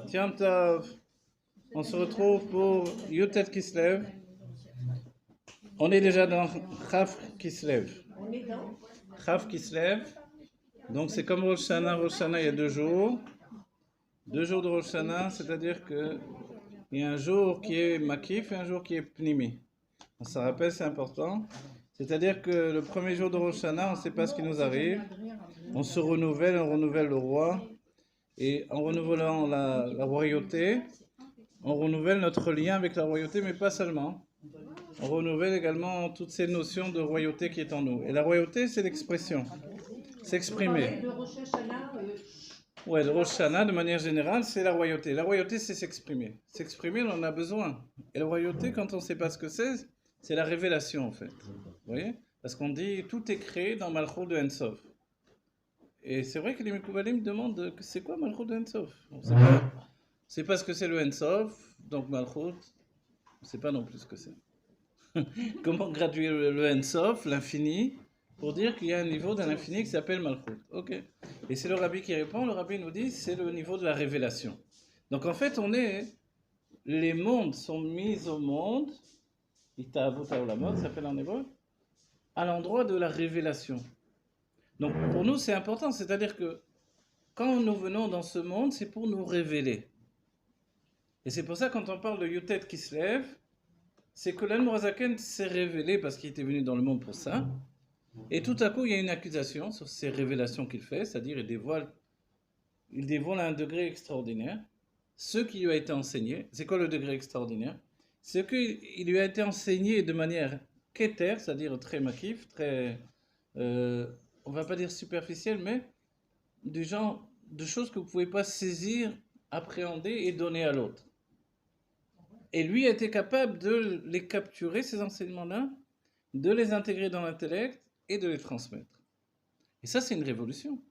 Tiens, on se retrouve pour Yutet qui se lève. On est déjà dans Chaf qui se lève. Chaf qui se lève. Donc c'est comme Rosh Hashanah. Rosh Hashanah, il y a 2 jours. 2 jours de Rosh Hashanah, c'est-à-dire qu'il y a un jour qui est Makif et un jour qui est Pnimi. On se rappelle, c'est important. C'est-à-dire que le premier jour de Rosh Hashanah, on ne sait pas ce qui nous arrive. On se renouvelle, on renouvelle le roi. Et en renouvelant la royauté, on renouvelle notre lien avec la royauté, mais pas seulement. On renouvelle également toutes ces notions de royauté qui est en nous. Et la royauté, c'est l'expression. S'exprimer. Ouais, le Rosh Hashanah, de manière générale, c'est la royauté. La royauté, c'est s'exprimer. S'exprimer, on en a besoin. Et la royauté, quand on ne sait pas ce que c'est la révélation, en fait. Vous voyez? Parce qu'on dit, tout est créé dans Malchut de Ensof. Et c'est vrai que les Mekoubalim demandent, c'est quoi Malchut de Ensof? On ne sait pas ce que c'est le Ensof, donc Malchut, on ne sait pas non plus ce que c'est. Comment graduer le Ensof, l'infini, pour dire qu'il y a un niveau d'un infini qui s'appelle Malchut. Ok. Et c'est le Rabbi qui répond. Le Rabbi nous dit c'est le niveau de la révélation. Donc en fait, les mondes sont mis au monde, ça s'appelle en hébreu, à l'endroit de la révélation. Donc pour nous, c'est important. C'est-à-dire que quand nous venons dans ce monde, c'est pour nous révéler. Et c'est pour ça, quand on parle de Yutet qui se lève, c'est que l'Admorazaken s'est révélé parce qu'il était venu dans le monde pour ça. Et tout à coup, il y a une accusation sur ces révélations qu'il fait, c'est-à-dire il dévoile à un degré extraordinaire ce qui lui a été enseigné. C'est quoi le degré extraordinaire? C'est qu'il lui a été enseigné de manière kéter, c'est-à-dire très makif, très, on va pas dire superficielle, mais du genre de choses que vous ne pouvez pas saisir, appréhender et donner à l'autre. Et lui a été capable de les capturer, ces enseignements-là, de les intégrer dans l'intellect et de les transmettre. Et ça, c'est une révolution.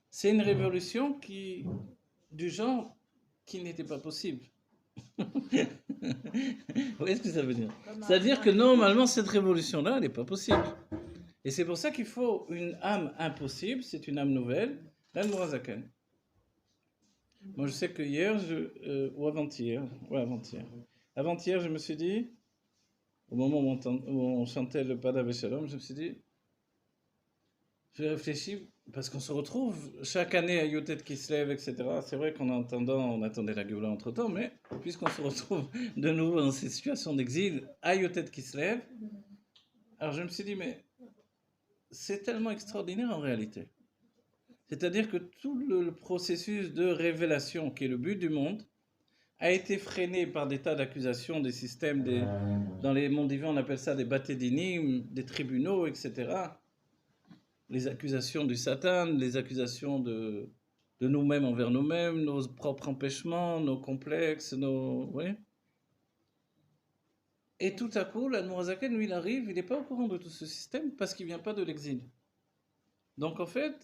C'est une révolution du genre qui n'était pas possible. Vous voyez ce que ça veut dire? C'est-à-dire que normalement, cette révolution-là, elle n'est pas possible. Et c'est pour ça qu'il faut une âme impossible, c'est une âme nouvelle, l'Admorazaken. Moi, je sais que hier, ou avant-hier, avant-hier, je me suis dit, au moment où on chantait le Pada Shalom, je me suis dit, j'ai réfléchi, parce qu'on se retrouve chaque année à Yotet qui se lève, etc. C'est vrai on attendait la Géoula entre-temps, mais puisqu'on se retrouve de nouveau dans cette situation d'exil, à Yotet qui se lève, alors je me suis dit, mais c'est tellement extraordinaire en réalité. C'est-à-dire que tout le processus de révélation, qui est le but du monde, a été freiné par des tas d'accusations, des systèmes, dans les mondes divins on appelle ça des batédinim, des tribunaux, etc. Les accusations du Satan, les accusations de nous-mêmes envers nous-mêmes, nos propres empêchements, nos complexes, oui. Et tout à coup, l'Admorazaken, lui, il arrive, il n'est pas au courant de tout ce système parce qu'il ne vient pas de l'exil. Donc en fait,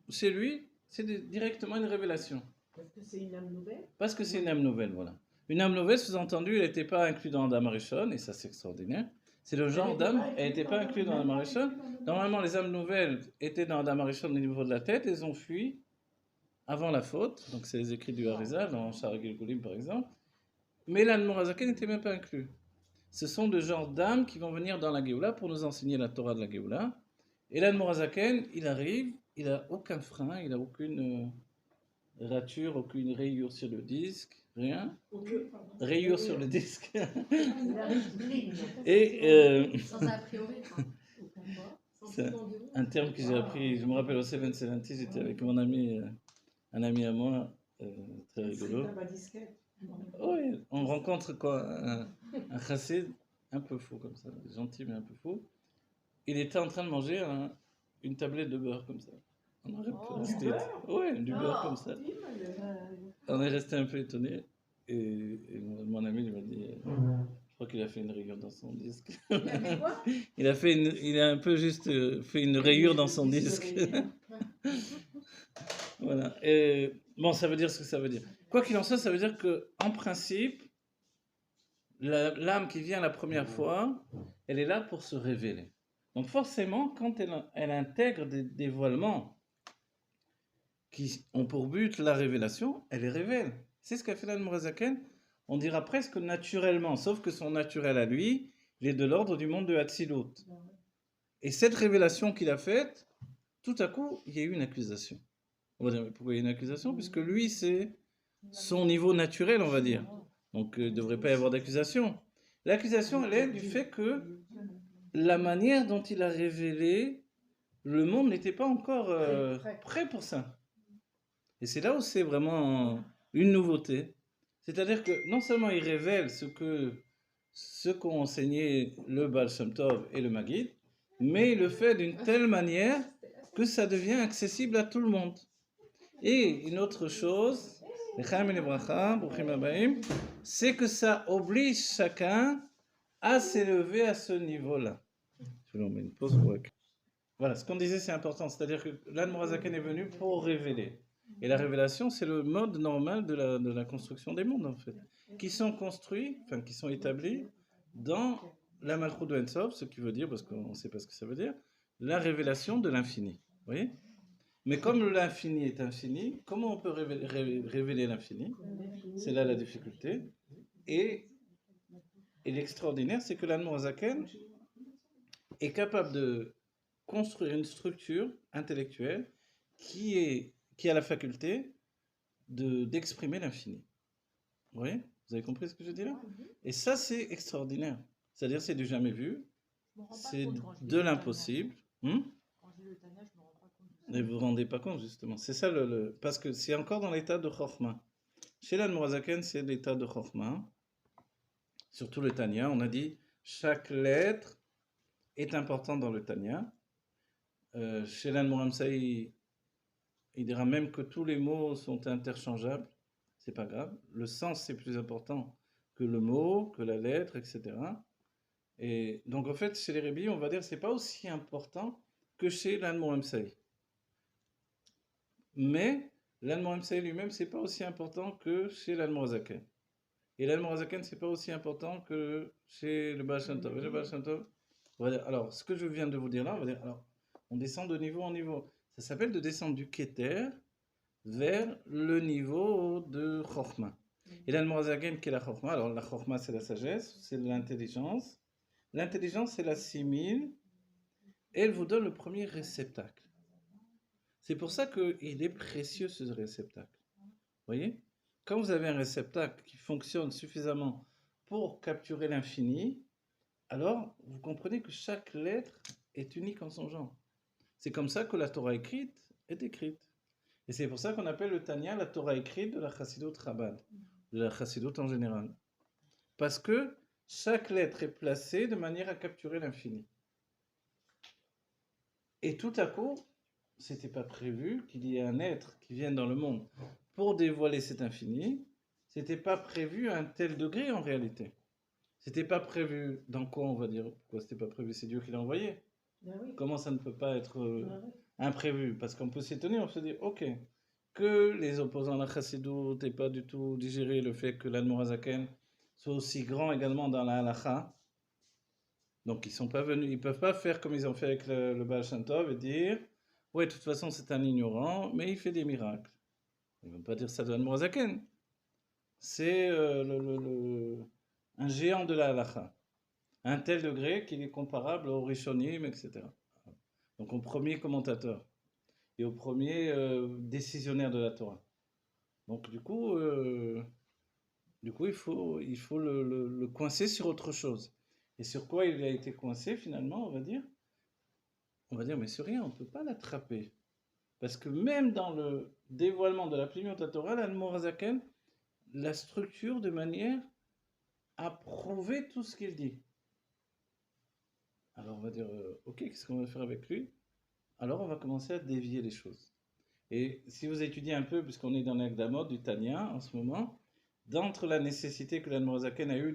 chez lui, c'est directement une révélation. Parce que c'est une âme nouvelle. Parce que c'est une âme nouvelle, voilà. Une âme nouvelle, sous-entendu, elle n'était pas inclue dans Adam Arishon, et ça c'est extraordinaire. C'est le genre d'âme, elle n'était pas inclue dans Adam Arishon. Normalement, les âmes nouvelles étaient dans Adam Arishon au niveau de la tête, elles ont fui avant la faute, donc c'est les écrits du Harizal, dans Shara Gilgulim par exemple. Mais l'Admorazaken n'était même pas inclus. Ce sont de genre d'âmes qui vont venir dans la Géoula pour nous enseigner la Torah de la Géoula. Et l'Admorazaken, il arrive, il n'a aucun frein, il n'a aucune rature, aucune rayure sur le disque, rien. Rayure sur le disque. Et sans a priori. c'est un terme que j'ai appris, je me rappelle au 770, j'étais avec mon ami, un ami à moi, très rigolo. Oui, on rencontre quoi, un chassid un peu fou comme ça, gentil mais un peu fou. Il était en train de manger une tablette de beurre comme ça. On aurait pu rester. Ouais, du beurre comme ça. On est resté un peu étonné. Et mon ami il m'a dit, je crois qu'il a fait une rayure dans son disque. Il a un peu juste fait une rayure dans son disque. Ouais. Voilà. Et, bon, ça veut dire ce que ça veut dire. Quoi qu'il en soit, ça veut dire que, en principe, l'âme qui vient la première fois, elle est là pour se révéler. Donc forcément, quand elle intègre des dévoilements qui ont pour but la révélation, elle les révèle. C'est ce qu'a fait l'Admorazaken. On dira presque naturellement, sauf que son naturel à lui, il est de l'ordre du monde de Hatzilut. Et cette révélation qu'il a faite, tout à coup, il y a eu une accusation. On va dire, mais pourquoi il y a une accusation? Puisque lui, c'est son niveau naturel, on va dire. Donc, il ne devrait pas y avoir d'accusation. L'accusation, elle est du fait que la manière dont il a révélé, le monde n'était pas encore prêt pour ça. Et c'est là où c'est vraiment une nouveauté. C'est-à-dire que non seulement il révèle ce qu'ont enseigné le Baal Shem Tov et le Maggid, mais il le fait d'une telle manière que ça devient accessible à tout le monde. Et une autre chose, c'est que ça oblige chacun à s'élever à ce niveau-là. Je vais mettre une pause pour... Voilà, ce qu'on disait c'est important, c'est-à-dire que l'Admorazaken est venu pour révéler. Et la révélation, c'est le mode normal de la construction des mondes, en fait, qui sont construits, enfin qui sont établis dans la Malchut de Ensof, ce qui veut dire, parce qu'on ne sait pas ce que ça veut dire, la révélation de l'infini. Vous voyez? Mais comme l'infini est infini, comment on peut révéler l'infini? C'est là la difficulté. Et l'extraordinaire, c'est que l'Admorazaken est capable de construire une structure intellectuelle qui a la faculté d'exprimer l'infini. Vous voyez? Vous avez compris ce que je dis là? Et ça, c'est extraordinaire. C'est-à-dire, c'est du jamais vu, c'est de l'impossible. Et vous ne vous rendez pas compte, justement. C'est ça, parce que c'est encore dans l'état de Chokhmah. Chez l'Admorazaken, c'est l'état de Chokhmah. Surtout le Tanya, on a dit, chaque lettre est importante dans le Tanya. Chez l'Admoramsaï, il dira même que tous les mots sont interchangeables. C'est pas grave. Le sens, c'est plus important que le mot, que la lettre, etc. Et donc, en fait, chez les Rébis, on va dire que c'est pas aussi important que chez l'Admoramsaï. Mais l'Admoramsaï lui-même, c'est pas aussi important que chez l'Admorazaken. Et l'Admorazaken, c'est pas aussi important que chez le Baal Shem Tov. Et le Baal Shem Tov, alors, ce que je viens de vous dire là, on va dire, alors, on descend de niveau en niveau. Ça s'appelle de descendre du Keter vers le niveau de Chokhmah. Et l'Admorazaken, qui est la Chokhmah, alors la Chokhmah, c'est la sagesse, c'est l'intelligence. L'intelligence, c'est la simile, et elle vous donne le premier réceptacle. C'est pour ça qu'il est précieux, ce réceptacle. Vous voyez? Quand vous avez un réceptacle qui fonctionne suffisamment pour capturer l'infini, alors vous comprenez que chaque lettre est unique en son genre. C'est comme ça que la Torah écrite est écrite. Et c'est pour ça qu'on appelle le Tanya la Torah écrite de la Chassidut Chabad, de la Chassidut en général. Parce que chaque lettre est placée de manière à capturer l'infini. Et tout à coup, c'était pas prévu qu'il y ait un être qui vienne dans le monde pour dévoiler cet infini. C'était pas prévu à un tel degré en réalité. C'était pas prévu dans quoi, on va dire? Pourquoi c'était pas prévu? C'est Dieu qui l'a envoyé. Oui. Comment ça ne peut pas être imprévu? Parce qu'on peut s'étonner, on se dit, ok, que les opposants à la Chassidut n'aient pas du tout digéré le fait que l'Admorazaken soit aussi grand également dans la halakha. Donc ils sont pas venus, ils peuvent pas faire comme ils ont fait avec le Baal Shem Tov et dire, ouais, de toute façon c'est un ignorant, mais il fait des miracles. Ils ne vont pas dire ça de l'Admorazaken. C'est un géant de la halakha. À un tel degré qu'il est comparable au Rishonim, etc. Donc au premier commentateur et au premier décisionnaire de la Torah. Donc du coup il faut le coincer sur autre chose. Et sur quoi il a été coincé finalement, on va dire, mais sur rien, on ne peut pas l'attraper. Parce que même dans le dévoilement de la Plémiot Torah, l'Admorazaken la structure de manière à prouver tout ce qu'il dit. Alors on va dire, ok, qu'est-ce qu'on va faire avec lui? Alors on va commencer à dévier les choses. Et si vous étudiez un peu, puisqu'on est dans l'Akdamot du Tanya en ce moment, d'entre la nécessité que l'Admorazaken a eue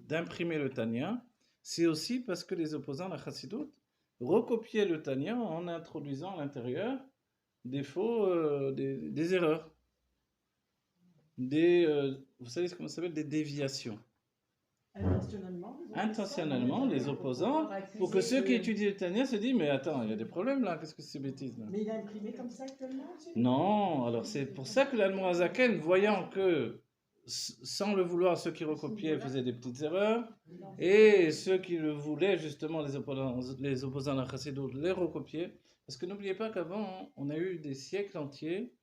d'imprimer le Tanya, c'est aussi parce que les opposants à la Chassidut recopiaient le Tanya en introduisant à l'intérieur des faux, des erreurs, vous savez comment ça s'appelle, des déviations. Intentionnellement, les opposants, pour que ceux qui étudient le Tania se disent, mais attends, il y a des problèmes là, qu'est-ce que c'est ces bêtises là? Mais il a imprimé comme ça actuellement aussi? Non, alors c'est pour ça que l'Admorazaken, voyant que sans le vouloir, ceux qui recopiaient faisaient des petites erreurs, et ceux qui le voulaient, justement, les opposants à la Chassidut, les recopiaient. Parce que n'oubliez pas qu'avant, on a eu des siècles entiers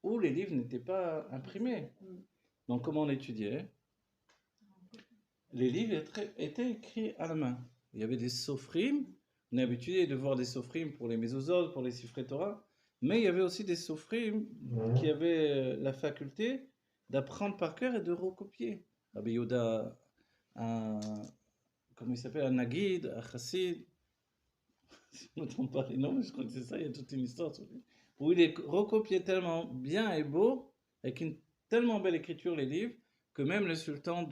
où les livres n'étaient pas imprimés. Donc comment on étudiait? Les livres étaient écrits à la main. Il y avait des sofrim. On est habitué de voir des sofrim pour les mésozot, pour les Sifrei Torah. Mais il y avait aussi des sofrim qui avaient la faculté d'apprendre par cœur et de recopier. Rabbi Yehuda, comment il s'appelle, un Nagid, un Chassid, si je ne me trompe pas les noms, mais je crois que c'est ça, il y a toute une histoire sur lui, où il est recopié tellement bien et beau, avec une tellement belle écriture, les livres, que même le sultan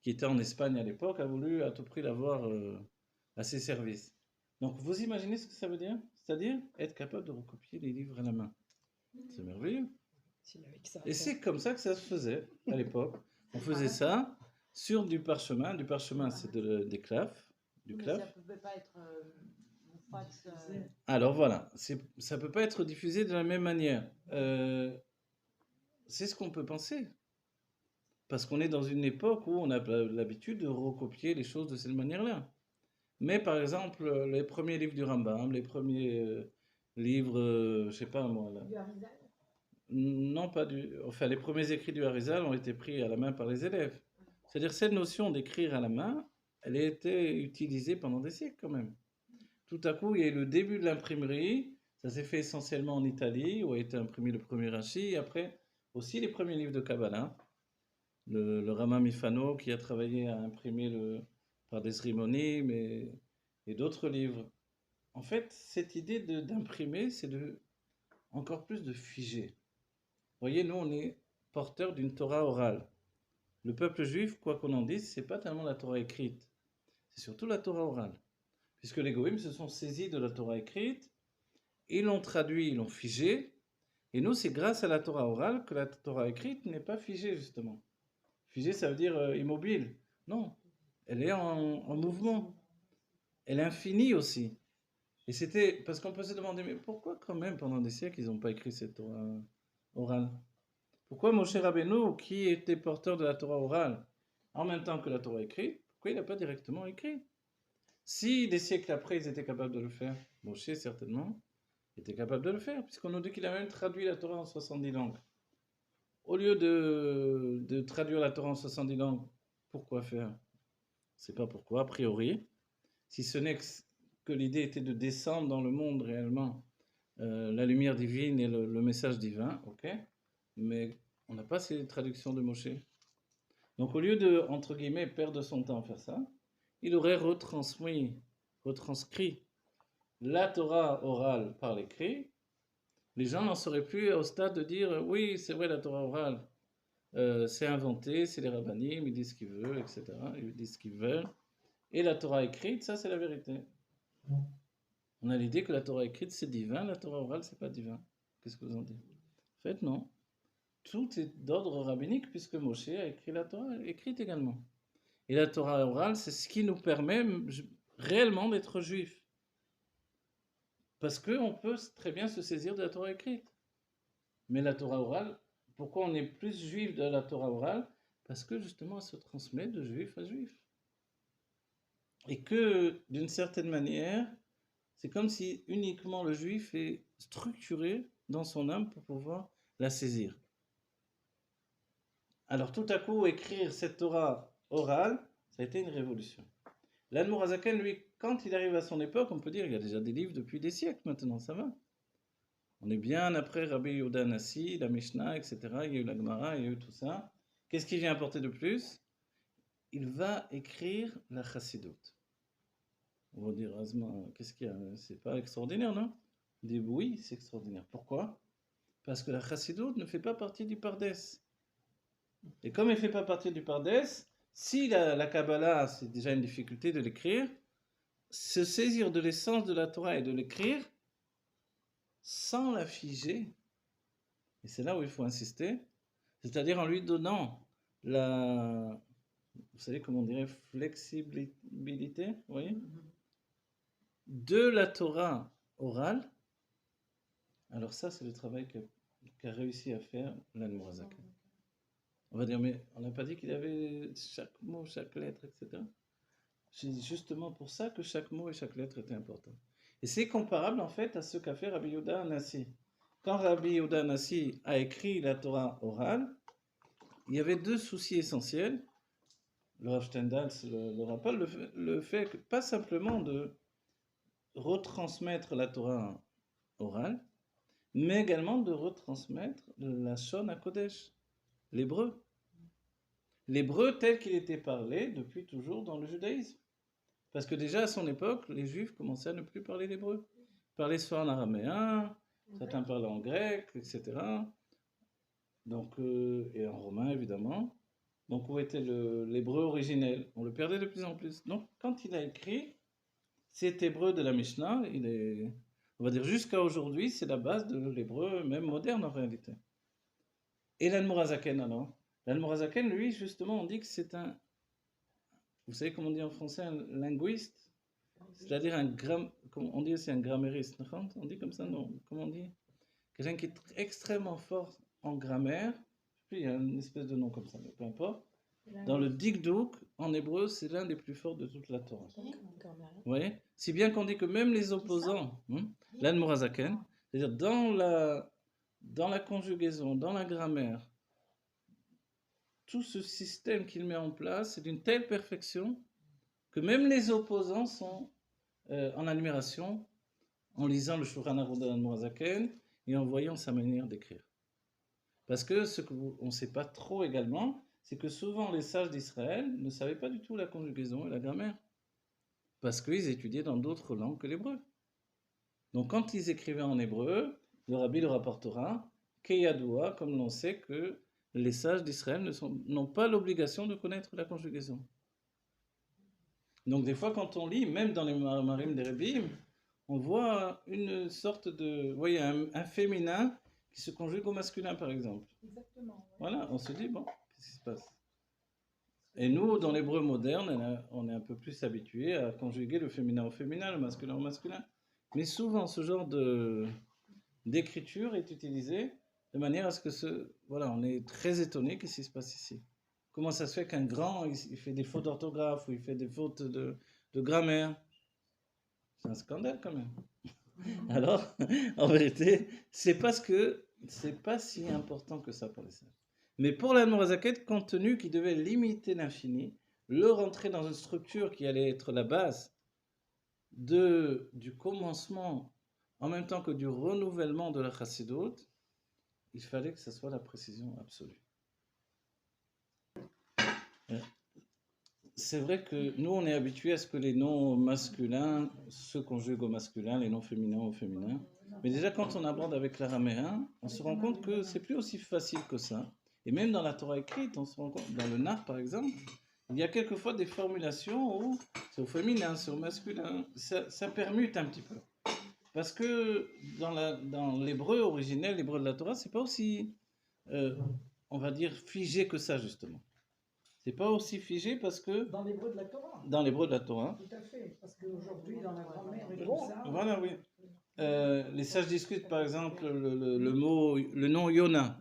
qui était en Espagne à l'époque a voulu à tout prix l'avoir à ses services. Donc vous imaginez ce que ça veut dire? C'est-à-dire être capable de recopier les livres à la main. C'est merveilleux. Et c'est comme ça que ça se faisait à l'époque. On faisait ça sur du parchemin. Du parchemin, c'est des claves. Du clave. Ça ne peut pas être Alors voilà, ça ne peut pas être diffusé de la même manière. C'est ce qu'on peut penser. Parce qu'on est dans une époque où on a l'habitude de recopier les choses de cette manière-là. Mais par exemple, les premiers livres du Rambam, les premiers livres, je sais pas moi, là. Du Harizal? Non, pas enfin, les premiers écrits du Harizal ont été pris à la main par les élèves. C'est-à-dire, cette notion d'écrire à la main, elle a été utilisée pendant des siècles quand même. Tout à coup, il y a eu le début de l'imprimerie. Ça s'est fait essentiellement en Italie, où a été imprimé le premier Rashi. Et après, aussi les premiers livres de Kabbalah. Le Rama Mifano qui a travaillé à imprimer par des cérémonies, et d'autres livres. En fait, cette idée d'imprimer, c'est encore plus de figer. Vous voyez, nous, on est porteurs d'une Torah orale. Le peuple juif, quoi qu'on en dise, c'est pas tellement la Torah écrite, c'est surtout la Torah orale. Puisque les Goïms se sont saisis de la Torah écrite, ils l'ont traduit, ils l'ont figé, et nous, c'est grâce à la Torah orale que la Torah écrite n'est pas figée, justement. Figée, ça veut dire immobile. Non, elle est en mouvement. Elle est infinie aussi. Et c'était parce qu'on peut se demander, mais pourquoi quand même pendant des siècles ils n'ont pas écrit cette Torah orale? Pourquoi Moshe Rabbeinu, qui était porteur de la Torah orale, en même temps que la Torah écrite, pourquoi il n'a pas directement écrit? Si des siècles après ils étaient capables de le faire, Moshe certainement était capable de le faire, puisqu'on nous dit qu'il a même traduit la Torah en 70 langues. Au lieu de traduire la Torah en 70 langues, pourquoi faire? C'est pas pourquoi, a priori, si ce n'est que l'idée était de descendre dans le monde réellement la lumière divine et le message divin, ok? Mais on n'a pas ces traductions de Moshe. Donc au lieu de, entre guillemets, perdre son temps à faire ça, il aurait retranscrit la Torah orale par l'écrit. Les gens n'en seraient plus au stade de dire oui, c'est vrai, la Torah orale, c'est inventé, c'est les rabbinim, ils disent ce qu'ils veulent, etc. Ils disent ce qu'ils veulent. Et la Torah écrite, ça c'est la vérité. On a l'idée que la Torah écrite c'est divin, la Torah orale c'est pas divin. Qu'est-ce que vous en dites? En fait, non. Tout est d'ordre rabbinique puisque Moshe a écrit la Torah écrite également. Et la Torah orale, c'est ce qui nous permet réellement d'être juifs. Parce qu'on peut très bien se saisir de la Torah écrite. Mais la Torah orale, pourquoi on est plus juif de la Torah orale? Parce que justement, elle se transmet de juif à juif. Et que, d'une certaine manière, c'est comme si uniquement le juif est structuré dans son âme pour pouvoir la saisir. Alors tout à coup, écrire cette Torah orale, ça a été une révolution. L'Admour Hazaken, lui, quand il arrive à son époque, on peut dire qu'il y a déjà des livres depuis des siècles maintenant, ça va. On est bien après Rabbi Yehuda Nassi, la Mishnah, etc. Il y a eu la Gemara, il y a eu tout ça. Qu'est-ce qu'il vient apporter de plus? Il va écrire la Chassidut. On va dire, Azma, qu'est-ce qu'il y a? C'est pas extraordinaire, non? On dit oui, c'est extraordinaire. Pourquoi? Parce que la Chassidut ne fait pas partie du Pardes. Et comme elle ne fait pas partie du Pardes, si la Kabbalah, c'est déjà une difficulté de l'écrire, se saisir de l'essence de la Torah et de l'écrire, sans la figer, et c'est là où il faut insister, c'est-à-dire en lui donnant la, vous savez comment on dirait, flexibilité, vous voyez, de la Torah orale. Alors ça, c'est le travail qu'a réussi à faire l'Admorazaken. On va dire, mais on n'a pas dit qu'il avait chaque mot, chaque lettre, etc. C'est justement pour ça que chaque mot et chaque lettre étaient importants. Et c'est comparable en fait à ce qu'a fait Rabbi Yehuda Hanassi. Quand Rabbi Yehuda Hanassi a écrit la Torah orale, il y avait deux soucis essentiels. Le Rav Stendhal le rappelle, le fait que pas simplement de retransmettre la Torah orale, mais également de retransmettre la Shon HaKodesh, l'hébreu. L'hébreu tel qu'il était parlé depuis toujours dans le judaïsme. Parce que déjà à son époque, les juifs commençaient à ne plus parler l'hébreu. Ils parlaient soit en araméen, certains parlaient en grec, etc. Donc, et en romain évidemment. Donc où était l'hébreu originel? On le perdait de plus en plus. Donc quand il a écrit cet hébreu de la Mishnah, on va dire jusqu'à aujourd'hui, c'est la base de l'hébreu, même moderne en réalité. Et l'Admorazaken alors? L'Admorazaken, lui, justement, on dit que c'est un, vous savez comment on dit en français, un linguiste? C'est-à-dire on dit aussi un grammairiste, on dit comme ça, non? Comment on dit? Quelqu'un qui est extrêmement fort en grammaire, puis il y a une espèce de nom comme ça, mais peu importe. Dans le Dikdouk, en hébreu, c'est l'un des plus forts de toute la Torah. Vous voyez? Si bien qu'on dit que même les opposants, l'Admorazaken, c'est-à-dire dans la conjugaison, dans la grammaire, tout ce système qu'il met en place est d'une telle perfection que même les opposants sont en admiration en lisant le Shulchan Aruch de l'Admorazaken et en voyant sa manière d'écrire. Parce que ce qu'on ne sait pas trop également, c'est que souvent les sages d'Israël ne savaient pas du tout la conjugaison et la grammaire. Parce qu'ils étudiaient dans d'autres langues que l'hébreu. Donc quand ils écrivaient en hébreu, le rabbi le rapportera, Keyadoua, comme l'on sait que les sages d'Israël n'ont pas l'obligation de connaître la conjugaison. Donc des fois quand on lit, même dans les Marim des Rebim, on voit une sorte de, vous voyez, un féminin qui se conjugue au masculin par exemple. Exactement. Ouais. Voilà, on se dit, bon, qu'est-ce qui se passe? Et nous, dans l'hébreu moderne, on est un peu plus habitué à conjuguer le féminin au féminin, le masculin au masculin. Mais souvent, ce genre d'écriture est utilisé de manière à ce que voilà, on est très étonné qu'est-ce qui se passe ici. Comment ça se fait qu'un grand, il fait des fautes d'orthographe ou il fait des fautes de grammaire? C'est un scandale quand même. Alors, en vérité, c'est parce que c'est pas si important que ça pour les sages. Mais pour l'Admorazaken, compte tenu qu'il devait limiter l'infini, le rentrer dans une structure qui allait être la base du commencement en même temps que du renouvellement de la Chassidut, il fallait que ce soit la précision absolue. C'est vrai que nous, on est habitué à ce que les noms masculins se conjuguent au masculin, les noms féminins au féminin. Mais déjà, quand on aborde avec l'araméen, on se rend compte que c'est plus aussi facile que ça. Et même dans la Torah écrite, on se rend compte, dans le Nar par exemple, il y a quelquefois des formulations où c'est au féminin, c'est au masculin. Ça permute un petit peu. Parce que dans l'hébreu originel, l'hébreu de la Torah, c'est pas aussi, on va dire, figé que ça, justement. C'est pas aussi figé parce que... Dans l'hébreu de la Torah. Dans l'hébreu de la Torah. Tout à fait. Parce qu'aujourd'hui, dans la grammaire et tout ça... Voilà, oui. Les sages discutent, par exemple, le nom Yona.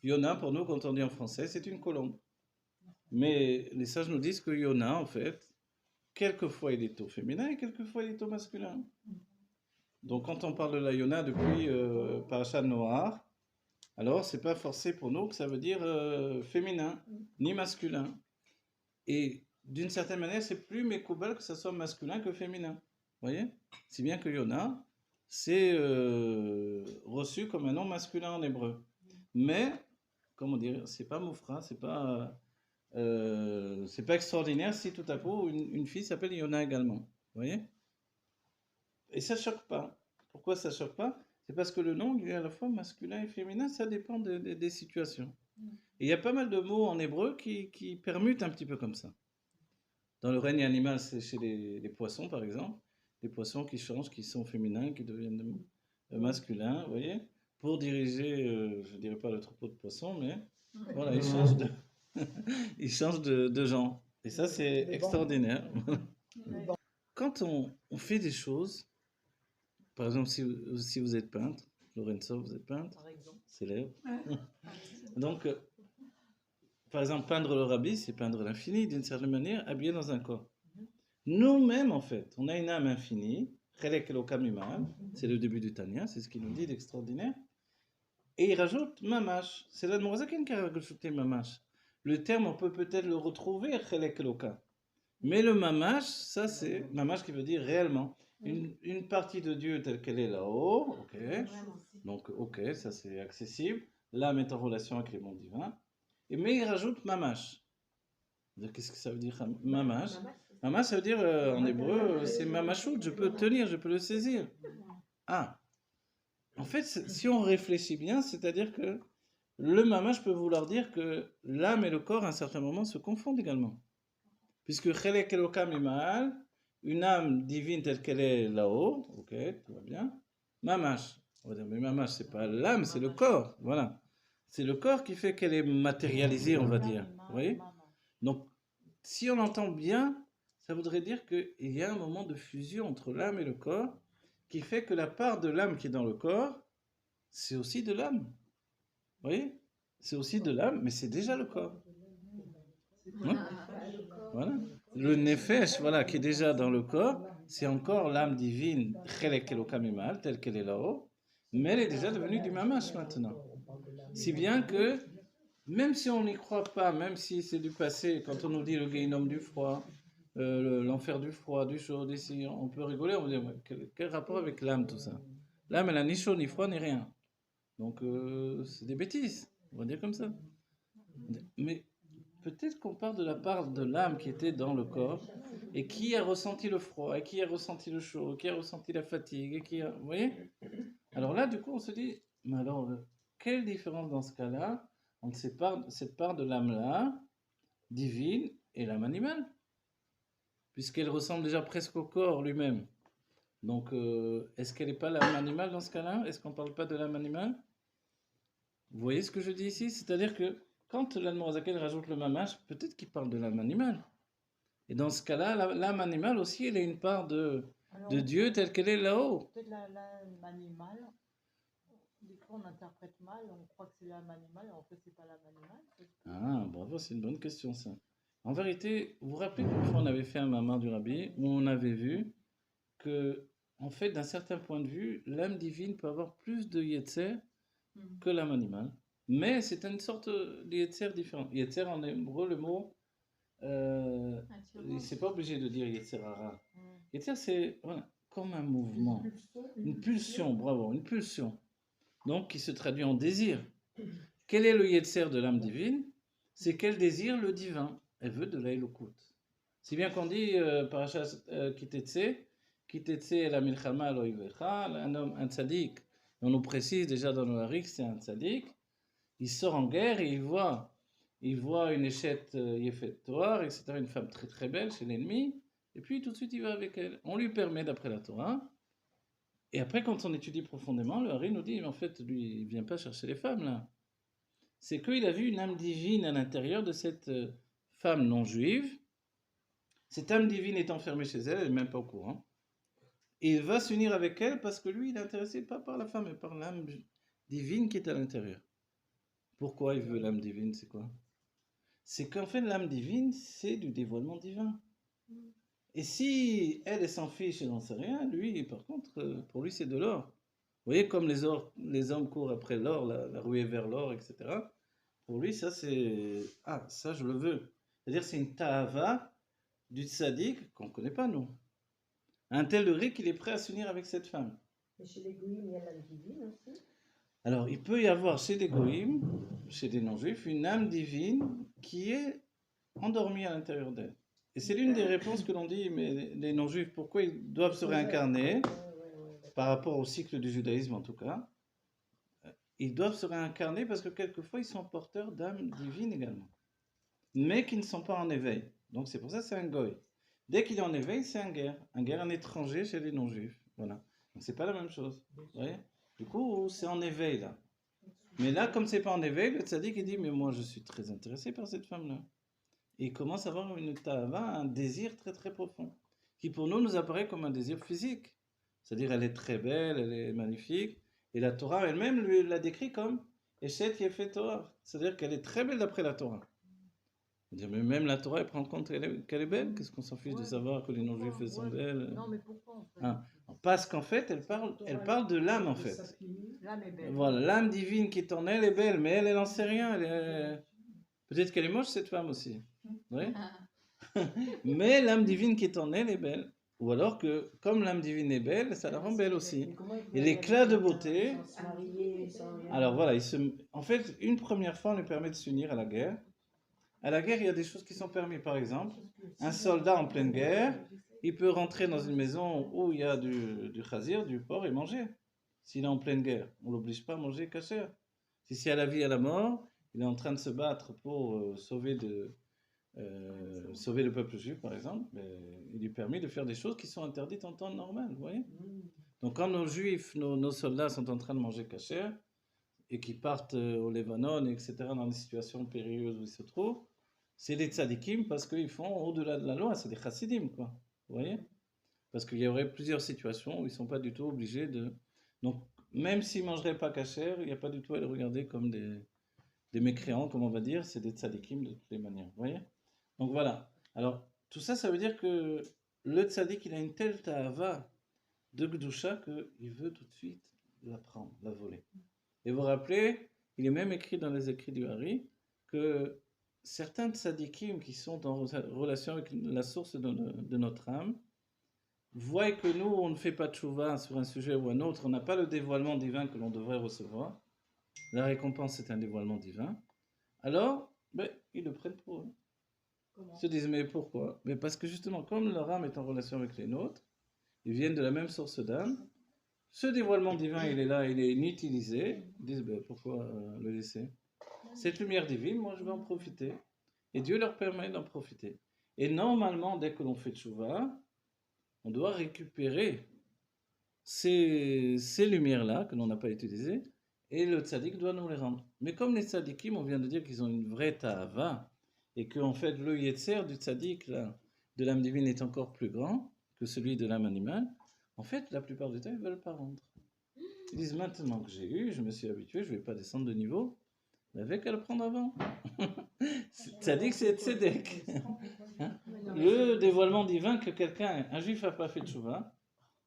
Yona, pour nous, quand on dit en français, c'est une colombe. Mais les sages nous disent que Yona, en fait, quelquefois il est au féminin et quelquefois il est au masculin. Donc quand on parle de la Yona depuis Parashat Noach, alors c'est pas forcé pour nous que ça veut dire féminin, ni masculin. Et d'une certaine manière, c'est plus mécoubal que ça soit masculin que féminin. Vous voyez? Si bien que Yona, c'est reçu comme un nom masculin en hébreu. Mais, comment dire, c'est pas moufra, c'est pas extraordinaire si tout à coup une fille s'appelle Yona également. Vous voyez? Et ça choque pas. Pourquoi ça choque pas? C'est parce que le nom, il est à la fois masculin et féminin, ça dépend des situations. Et il y a pas mal de mots en hébreu qui permutent un petit peu comme ça. Dans le règne animal, c'est chez les poissons, par exemple. Les poissons qui changent, qui sont féminins, qui deviennent masculin, vous voyez, pour diriger, je ne dirais pas le troupeau de poissons, mais voilà, il change de, il change de genre. Et ça, c'est extraordinaire. Quand on fait des choses, par exemple, si vous êtes peintre, Lorenzo, vous êtes peintre, Par exemple. célèbre. Donc, par exemple, peindre le rabbi, c'est peindre l'infini, d'une certaine manière, habillé dans un corps. Nous-mêmes, en fait, on a une âme infinie, Chelek Elokam Imal, c'est le début du Tanya, c'est ce qu'il nous dit d'extraordinaire. Et il rajoute Mamash, c'est la Mourazakin qui a rajouté Mamash. Le terme, on peut peut-être le retrouver, Chelek Elokam. Mais le Mamash, ça c'est Mamash qui veut dire réellement. Une partie de Dieu telle qu'elle est là-haut, ok. Donc, ok, ça c'est accessible. L'âme est en relation avec les mondes divins. Mais il rajoute Mamash. Qu'est-ce que ça veut dire Mamash? Mamash, ça veut dire en hébreu, c'est Mamashut, je peux le tenir, je peux le saisir. Ah, en fait, si on réfléchit bien, c'est-à-dire que le Mamash peut vouloir dire que l'âme et le corps, à un certain moment, se confondent également. Puisque Chelek Elokam Imal, une âme divine telle qu'elle est là-haut, ok, tout va bien. Mamash, on va dire, mais Mamash, c'est pas l'âme, c'est le corps, voilà. C'est le corps qui fait qu'elle est matérialisée, on va dire. Vous voyez? Donc, si on entend bien, ça voudrait dire qu'il y a un moment de fusion entre l'âme et le corps qui fait que la part de l'âme qui est dans le corps, c'est aussi de l'âme. Vous voyez? C'est aussi de l'âme, mais c'est déjà le corps. Hein? Voilà. Le nefesh, voilà, qui est déjà dans le corps, c'est encore l'âme divine, Chelek Elokam Imal, telle qu'elle est là-haut, mais elle est déjà devenue du mamash maintenant. Si bien que, même si on n'y croit pas, même si c'est du passé, quand on nous dit le Guéhinnom du froid, l'enfer du froid, du chaud, d'ici, on peut rigoler, on va dire, quel rapport avec l'âme tout ça? L'âme, elle n'a ni chaud, ni froid, ni rien. Donc, c'est des bêtises, on va dire comme ça. Mais peut-être qu'on parle de la part de l'âme qui était dans le corps, et qui a ressenti le froid, et qui a ressenti le chaud, qui a ressenti la fatigue, et qui a... Vous voyez? Alors là, du coup, on se dit, mais alors, quelle différence dans ce cas-là entre cette part de l'âme-là, divine, et l'âme animale? Puisqu'elle ressemble déjà presque au corps lui-même. Donc, est-ce qu'elle n'est pas l'âme animale dans ce cas-là? Est-ce qu'on ne parle pas de l'âme animale? Vous voyez ce que je dis ici? C'est-à-dire que quand l'Admorazaken rajoute le mamash, peut-être qu'il parle de l'âme animale. Et dans ce cas-là, l'âme animale aussi, elle est une part de Dieu telle qu'elle est là-haut. Peut-être l'âme animale, des fois on interprète mal, on croit que c'est l'âme animale, et en fait c'est pas l'âme animale. Ah, bravo, c'est une bonne question ça. En vérité, vous vous rappelez qu'une fois on avait fait un mamar du Rabbi où on avait vu que, en fait, d'un certain point de vue, l'âme divine peut avoir plus de yetzer que l'âme animale. Mais c'est une sorte de yetzer différent. Yetzer en hébreu, le mot, c'est pas obligé de dire yetzer hara. Yetzer, c'est voilà, comme un mouvement, une pulsion, bravo, une pulsion. Donc, qui se traduit en désir. Quel est le yetzer de l'âme divine? C'est qu'elle désire le divin. Elle veut de l'Elokout. Si bien qu'on dit, parachat Kitetse, Kitetse la milchama lo ivecha, un homme, un tzaddik, on nous précise déjà dans le harik, c'est un tzaddik, il sort en guerre et il voit une échette Yefet Torah, etc., une femme très très belle chez l'ennemi, et puis tout de suite il va avec elle. On lui permet d'après la Torah, et après quand on étudie profondément, le harik nous dit, mais en fait, lui, il vient pas chercher les femmes là. C'est qu'il a vu une âme divine à l'intérieur de cette femme non juive. Cette âme divine est enfermée chez elle, elle n'est même pas au courant. Et il va s'unir avec elle parce que lui, il est intéressé pas par la femme, mais par l'âme divine qui est à l'intérieur. Pourquoi il veut l'âme divine? C'est quoi? C'est qu'en fait, l'âme divine, c'est du dévoilement divin. Et si elle s'en fiche et n'en sait rien, lui, par contre, pour lui, c'est de l'or. Vous voyez, comme les hommes courent après l'or, la ruée vers l'or, etc. Pour lui, ça, c'est... Ah, ça, je le veux. C'est-à-dire, c'est une ta'ava du tzaddik qu'on ne connaît pas, nous. À un tel degré qu'il est prêt à s'unir avec cette femme. Mais chez les goïms, il y a l'âme divine aussi. Alors, il peut y avoir chez des goïms, chez des non-juifs, une âme divine qui est endormie à l'intérieur d'elle. Et c'est l'une des réponses que l'on dit, mais les non-juifs, pourquoi ils doivent se réincarner, par rapport au cycle du judaïsme en tout cas, ils doivent se réincarner parce que quelquefois ils sont porteurs d'âmes divines également, mais qui ne sont pas en éveil. Donc c'est pour ça que c'est un goy. Dès qu'il est en éveil, c'est un guerre, un étranger chez les non-juifs. Voilà. Donc c'est pas la même chose. Vous voyez? Du coup, c'est en éveil là. Mais là, comme c'est pas en éveil, le tzaddik il dit, mais moi je suis très intéressé par cette femme-là. Et il commence à avoir une tava, un désir très très profond, qui pour nous apparaît comme un désir physique. C'est-à-dire, elle est très belle, elle est magnifique, et la Torah elle-même lui la décrit comme Eshet Yefet Torah. C'est-à-dire qu'elle est très belle d'après la Torah. C'est-à-dire, mais même la Torah, elle prend en compte qu'elle est belle. Qu'est-ce qu'on s'en fiche de Ouais, savoir que les non-juifs pourquoi? sont Ouais. belles? Non, mais pourquoi en fait? Hein. Parce qu'en fait, elle parle de l'âme en fait. L'âme est belle. Voilà, l'âme divine qui est en elle est belle, mais elle n'en sait rien. Peut-être qu'elle est moche, cette femme aussi. Oui. Mais l'âme divine qui est en elle est belle. Ou alors que, comme l'âme divine est belle, ça la rend belle aussi. Et l'éclat de beauté. Sans se marier, sans rien. Alors voilà, en fait, une première fois, on lui permet de s'unir à la guerre. À la guerre, il y a des choses qui sont permises. Par exemple, un soldat en pleine guerre, il peut rentrer dans une maison où il y a du chazir, du porc, et manger. S'il est en pleine guerre, on ne l'oblige pas à manger kasher. Si c'est à la vie, à la mort, il est en train de se battre pour sauver le peuple juif, par exemple, mais il lui permet de faire des choses qui sont interdites en temps normal, vous voyez. Donc quand nos juifs, nos soldats sont en train de manger kasher, et qui partent au Libanon, etc., dans des situations périlleuses où ils se trouvent, c'est des tzadikim parce qu'ils font au-delà de la loi, c'est des chassidim, quoi. Vous voyez? Parce qu'il y aurait plusieurs situations où ils ne sont pas du tout obligés de... Donc, même s'ils ne mangeraient pas kasher, il n'y a pas du tout à les regarder comme des mécréants, comme on va dire, c'est des tzadikim de toutes les manières. Vous voyez? Donc voilà. Alors, tout ça, ça veut dire que le tzadik, il a une telle ta'ava de Gdusha qu'il veut tout de suite la prendre, la voler. Et vous vous rappelez, il est même écrit dans les écrits du Hari que certains tzadikim qui sont en relation avec la source de notre âme voient que nous, on ne fait pas de tchouva sur un sujet ou un autre, on n'a pas le dévoilement divin que l'on devrait recevoir. La récompense, c'est un dévoilement divin. Alors, ils le prennent pour eux. Ils se disent, mais pourquoi? Mais parce que justement, comme leur âme est en relation avec les nôtres, ils viennent de la même source d'âme, ce dévoilement divin, il est là, il est inutilisé. Ils disent, pourquoi le laisser? Cette lumière divine, moi, je vais en profiter. Et Dieu leur permet d'en profiter. Et normalement, dès que l'on fait tchouva, on doit récupérer ces lumières-là que l'on n'a pas utilisées, et le tzaddik doit nous les rendre. Mais comme les tzaddikim, on vient de dire qu'ils ont une vraie ta'ava, et qu'en fait, le yetzer du tzaddik, là, de l'âme divine, est encore plus grand que celui de l'âme animale, en fait, la plupart du temps, ils ne veulent pas rendre. Ils disent, maintenant que j'ai eu, je me suis habitué, je ne vais pas descendre de niveau, mais avec à le prendre avant. Tzaddik, c'est tzedek. Hein? Le dévoilement divin que un juif n'a pas fait de tchouva,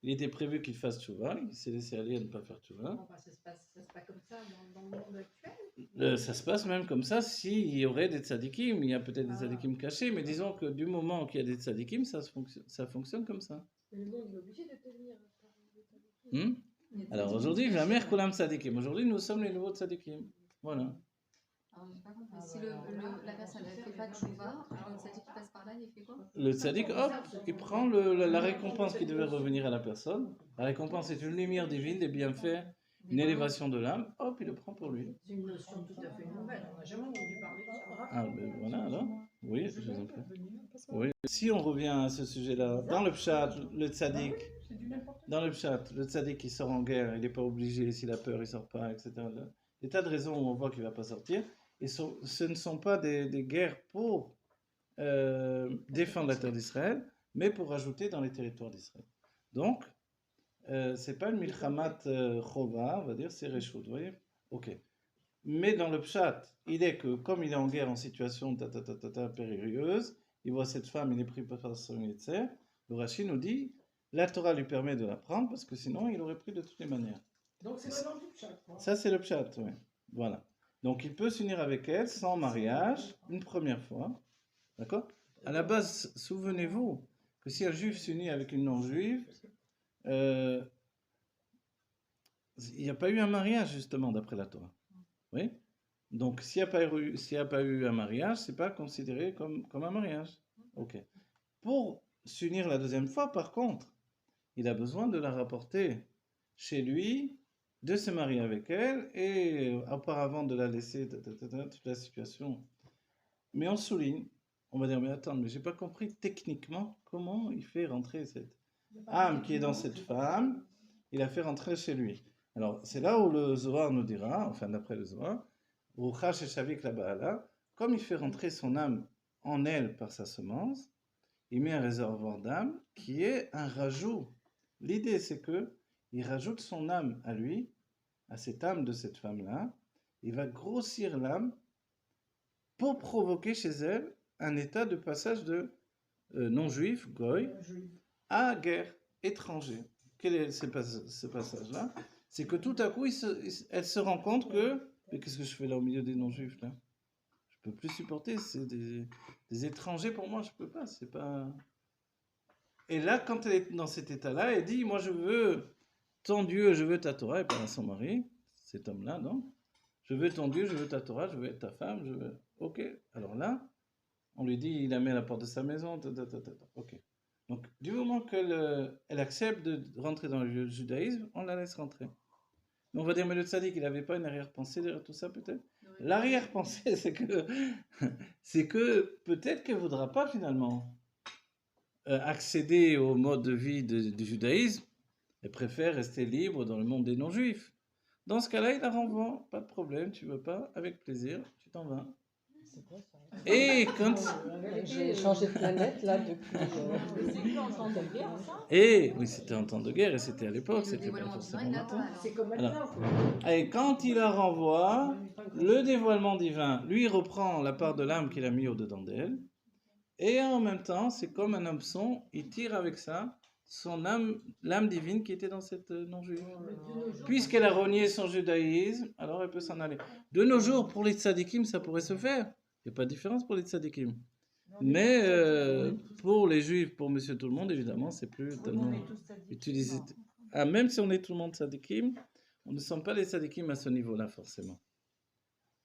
il était prévu qu'il fasse tchouva, il s'est laissé aller à ne pas faire tchouva. Ça se passe comme ça dans le monde actuel. Ça se passe même comme ça s'il y aurait des tzadikim. Il y a peut-être des tzadikim cachés, mais disons que du moment qu'il y a des tzadikim, ça fonctionne comme ça. Mais le monde est obligé de tenir par des tzadikim. Alors aujourd'hui, Vamer Kulam tzadikim. Aujourd'hui, nous sommes les nouveaux tzadikim. Voilà. Alors, j'ai pas compris. Si la personne ne fait pas de chouva, alors le tzaddik qui passe par là, il fait quoi? Le tzaddik, hop, il prend la récompense qui devait revenir à la personne. La récompense est une lumière divine, des bienfaits, une élévation de l'âme. Hop, il le prend pour lui. C'est une notion tout à fait nouvelle. On n'a jamais entendu parler de ça. Ah, ben voilà, alors. Oui, je vous en prie. Oui. Si on revient à ce sujet-là, dans le pshat, le tzaddik, le tzaddik qui sort en guerre, il n'est pas obligé, s'il a peur, il ne sort pas, etc. Des tas de raisons où on voit qu'il ne va pas sortir. Et ce ne sont pas des guerres pour défendre la terre d'Israël, mais pour rajouter dans les territoires d'Israël. Donc, ce n'est pas une milchamat chova, on va dire, c'est reshout, vous voyez? Ok. Mais dans le pshat, il est que, comme il est en guerre, en situation périlleuse, il voit cette femme, il est pris par son yetzer, le Rashi nous dit, la Torah lui permet de la prendre, parce que sinon, il aurait pris de toutes les manières. Donc c'est le nom du pshat, quoi. Ça, c'est le pshat, oui. Voilà. Donc, il peut s'unir avec elle sans mariage, une première fois. D'accord? À la base, souvenez-vous que si un juif s'unit avec une non-juive, il n'y a pas eu un mariage, justement, d'après la Torah. Oui? Donc, s'il n'y a pas eu un mariage, ce n'est pas considéré comme un mariage. Ok. Pour s'unir la deuxième fois, par contre, il a besoin de la rapporter chez lui, de se marier avec elle et auparavant de la laisser, toute la situation. Mais on souligne, on va dire, mais attends, mais j'ai pas compris techniquement comment il fait rentrer cette âme qui est dans cette femme, il a fait rentrer chez lui. Alors, c'est là où le Zohar nous dira, enfin d'après le Zohar, Rucha Sheshavik la Baala, comme il fait rentrer son âme en elle par sa semence, il met un réservoir d'âme qui est un rajout. L'idée, c'est que il rajoute son âme à lui, à cette âme de cette femme-là. Il va grossir l'âme pour provoquer chez elle un état de passage de non-juif, goy, à guerre, étranger. Quel est ce passage-là? C'est que tout à coup, elle se rend compte que... Mais qu'est-ce que je fais là au milieu des non-juifs, là? Je peux plus supporter, c'est des étrangers pour moi, je peux pas, c'est pas... Et là, quand elle est dans cet état-là, elle dit, moi je veux ton Dieu, je veux ta Torah, elle parle à son mari, cet homme-là, donc. Je veux ton Dieu, je veux ta Torah, je veux être ta femme, je veux... Ok, alors là, on lui dit, il la met à la porte de sa maison, ok. Donc, du moment qu'elle accepte de rentrer dans le judaïsme, on la laisse rentrer. Mais on va dire, mais le tzaddik, il n'avait pas une arrière-pensée derrière tout ça, peut-être? L'arrière-pensée, c'est que peut-être qu'elle ne voudra pas, finalement, accéder au mode de vie du judaïsme. Elle préfère rester libre dans le monde des non-juifs. Dans ce cas-là, il la renvoie. Pas de problème, tu veux pas? Avec plaisir, tu t'en vas. Et quand... J'ai changé de planète là depuis. C'est plus en temps de guerre, ça? Et oui, c'était en temps de guerre et c'était à l'époque, Le c'était pas dévoilement forcément divin, il attend, maintenant. alors. C'est comme maintenant. Et quand il la renvoie, le dévoilement divin, lui, reprend la part de l'âme qu'il a mis au-dedans d'elle. Et en même temps, c'est comme un hameçon, il tire avec ça son âme, l'âme divine qui était dans cette non-juive. Puisqu'elle a renié son judaïsme, alors elle peut s'en aller. De nos jours, pour les tzadikim, ça pourrait se faire. Il n'y a pas de différence pour les tzadikim. Mais pour les juifs, pour monsieur tout le monde, évidemment, c'est plus tellement utilisé. Ah, même si on est tout le monde tzadikim, on ne sent pas les tzadikim à ce niveau-là, forcément.